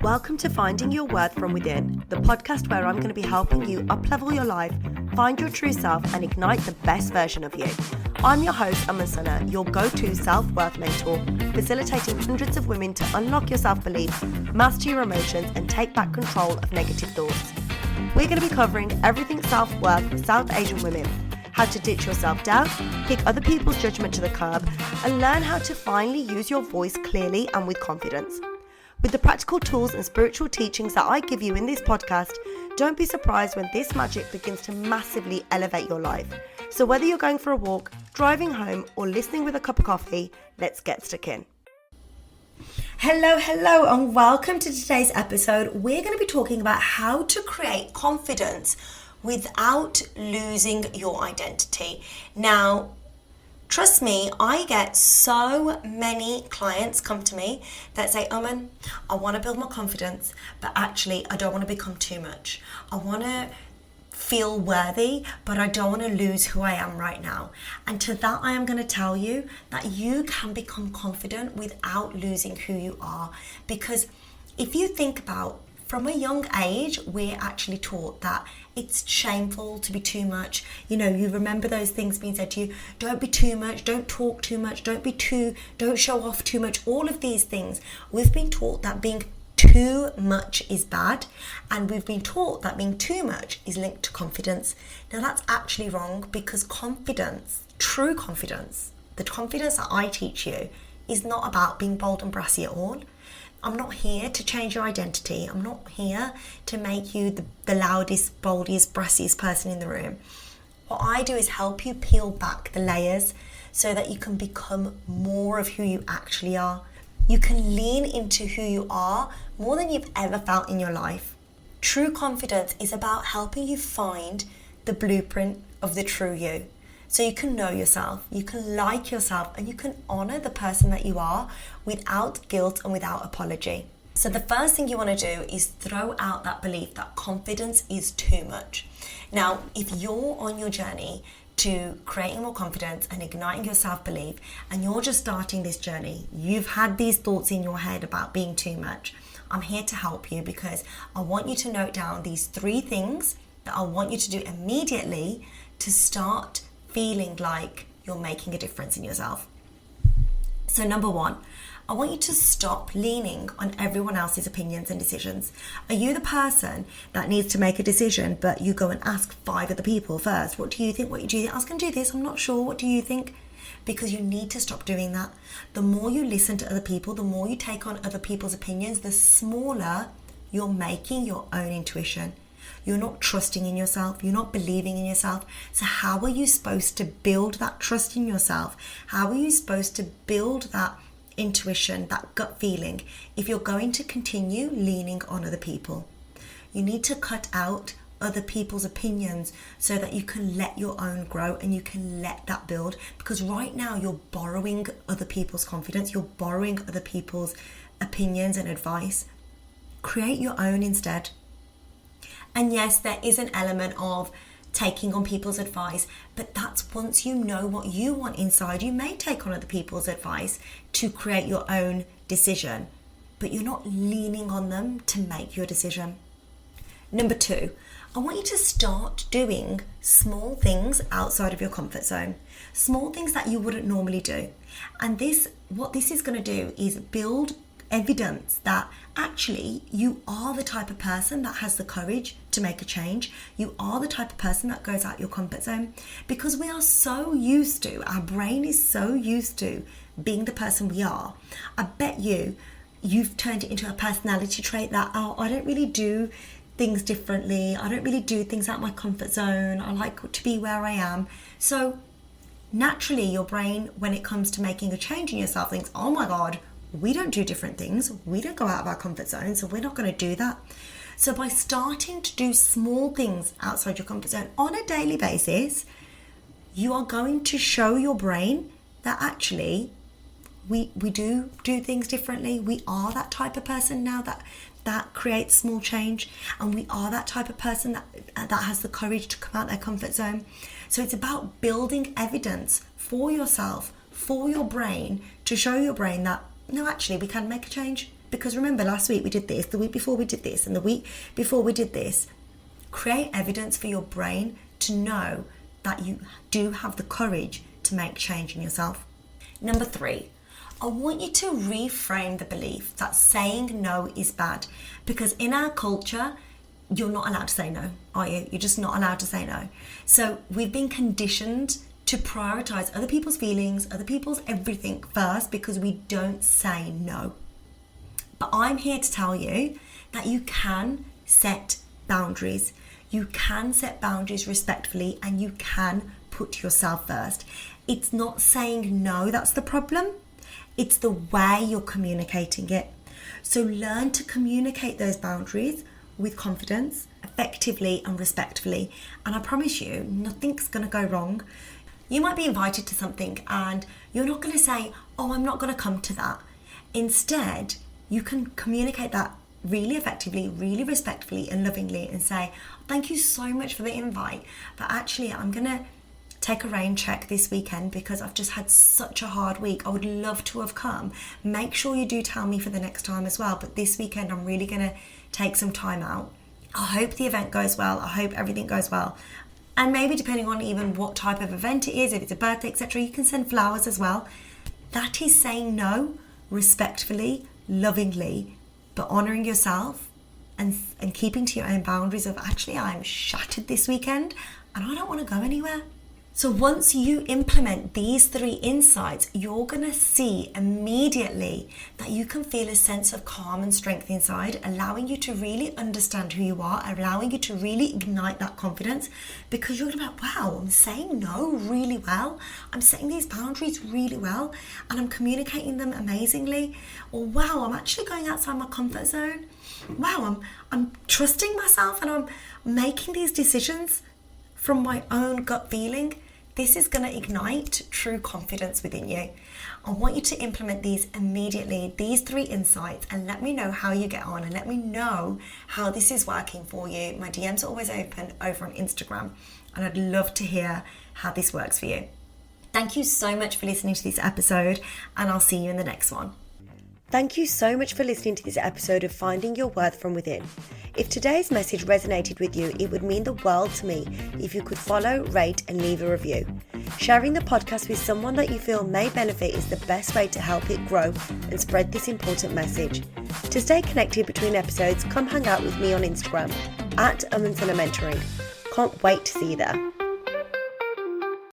Welcome to Finding Your Worth From Within, the podcast where I'm going to be helping you up-level your life, find your true self, and ignite the best version of you. I'm your host, Sana, your go-to self-worth mentor, facilitating hundreds of women to unlock your self-belief, master your emotions, and take back control of negative thoughts. We're going to be covering everything self-worth for South Asian women, how to ditch your self-doubt, kick other people's judgment to the curb, and learn how to finally use your voice clearly and with confidence. With the practical tools and spiritual teachings that I give you in this podcast, don't be surprised when this magic begins to massively elevate your life. So whether you're going for a walk, driving home, or listening with a cup of coffee, let's get stuck in. Hello, and welcome to today's episode. We're going to be talking about how to create confidence without losing your identity. Now, trust me, I get so many clients come to me that say, Oman, I want to build my confidence, but actually I don't want to become too much. I want to feel worthy, but I don't want to lose who I am right now. And to that, I am going to tell you that you can become confident without losing who you are. Because if you think about, from a young age, we're actually taught that it's shameful to be too much. You know, you remember those things being said to you, don't be too much, don't talk too much, don't show off too much, all of these things. We've been taught that being too much is bad, and we've been taught that being too much is linked to confidence. Now that's actually wrong, because confidence, true confidence, the confidence that I teach you is not about being bold and brassy at all. I'm not here to change your identity. I'm not here to make you the loudest, boldest, brassiest person in the room. What I do is help you peel back the layers so that you can become more of who you actually are. You can lean into who you are more than you've ever felt in your life. True confidence is about helping you find the blueprint of the true you. So you can know yourself, you can like yourself, and you can honor the person that you are without guilt and without apology. So the first thing you want to do is throw out that belief that confidence is too much. Now, if you're on your journey to creating more confidence and igniting your self-belief, and you're just starting this journey, you've had these thoughts in your head about being too much, I'm here to help you, because I want you to note down these 3 things that I want you to do immediately to start feeling like you're making a difference in yourself. So number 1, I want you to stop leaning on everyone else's opinions and decisions. Are you the person that needs to make a decision, but you go and ask 5 other people first? What do you think? What do you think? I was going to do this. I'm not sure. What do you think? Because you need to stop doing that. The more you listen to other people, the more you take on other people's opinions, the smaller you're making your own intuition. You're not trusting in yourself. You're not believing in yourself. So how are you supposed to build that trust in yourself? How are you supposed to build that intuition, that gut feeling, if you're going to continue leaning on other people? You need to cut out other people's opinions so that you can let your own grow and you can let that build. Because right now you're borrowing other people's confidence. You're borrowing other people's opinions and advice. Create your own instead. And yes, there is an element of taking on people's advice, but that's once you know what you want inside. You may take on other people's advice to create your own decision, but you're not leaning on them to make your decision. Number 2, I want you to start doing small things outside of your comfort zone, small things that you wouldn't normally do. And what this is going to do is build evidence that actually you are the type of person that has the courage to make a change. You are the type of person that goes out your comfort zone, because we are so used to, our brain is so used to being the person we are. I bet you've turned it into a personality trait that, I don't really do things differently. I don't really do things out my comfort zone. I like to be where I am. So naturally your brain, when it comes to making a change in yourself, thinks, oh my God, we don't do different things. We don't go out of our comfort zone, so we're not going to do that. So by starting to do small things outside your comfort zone on a daily basis, you are going to show your brain that actually we do things differently. We are that type of person now that creates small change, and we are that type of person that has the courage to come out their comfort zone. So it's about building evidence for yourself, for your brain, to show your brain that no, actually we can make a change. Because remember, last week we did this, the week before we did this, and the week before we did this. Create evidence for your brain to know that you do have the courage to make change in yourself. Number 3, I want you to reframe the belief that saying no is bad. Because in our culture, you're not allowed to say no, are you? You're just not allowed to say no. So we've been conditioned to prioritize other people's feelings, other people's everything first, because we don't say no. But I'm here to tell you that you can set boundaries. You can set boundaries respectfully, and you can put yourself first. It's not saying no that's the problem. It's the way you're communicating it. So learn to communicate those boundaries with confidence, effectively and respectfully. And I promise you, nothing's going to go wrong. You might be invited to something and you're not going to say, oh, I'm not going to come to that. Instead, you can communicate that really effectively, really respectfully and lovingly and say, thank you so much for the invite, but actually I'm going to take a rain check this weekend because I've just had such a hard week. I would love to have come. Make sure you do tell me for the next time as well, but this weekend I'm really going to take some time out. I hope the event goes well. I hope everything goes well. And maybe depending on even what type of event it is, if it's a birthday, etc., you can send flowers as well. That is saying no respectfully, lovingly, but honouring yourself and keeping to your own boundaries of actually I'm shattered this weekend and I don't want to go anywhere. So once you implement these 3 insights, you're going to see immediately that you can feel a sense of calm and strength inside, allowing you to really understand who you are, allowing you to really ignite that confidence, because you're going to be like, wow, I'm saying no really well. I'm setting these boundaries really well and I'm communicating them amazingly. Or wow, I'm actually going outside my comfort zone. Wow, I'm trusting myself and I'm making these decisions from my own gut feeling. This is going to ignite true confidence within you. I want you to implement these immediately, these 3 insights, and let me know how you get on and let me know how this is working for you. My DMs are always open over on Instagram, and I'd love to hear how this works for you. Thank you so much for listening to this episode, and I'll see you in the next one. Thank you so much for listening to this episode of Finding Your Worth from Within. If today's message resonated with you, it would mean the world to me if you could follow, rate and leave a review. Sharing the podcast with someone that you feel may benefit is the best way to help it grow and spread this important message. To stay connected between episodes, come hang out with me on Instagram @Mentoring. Can't wait to see you there.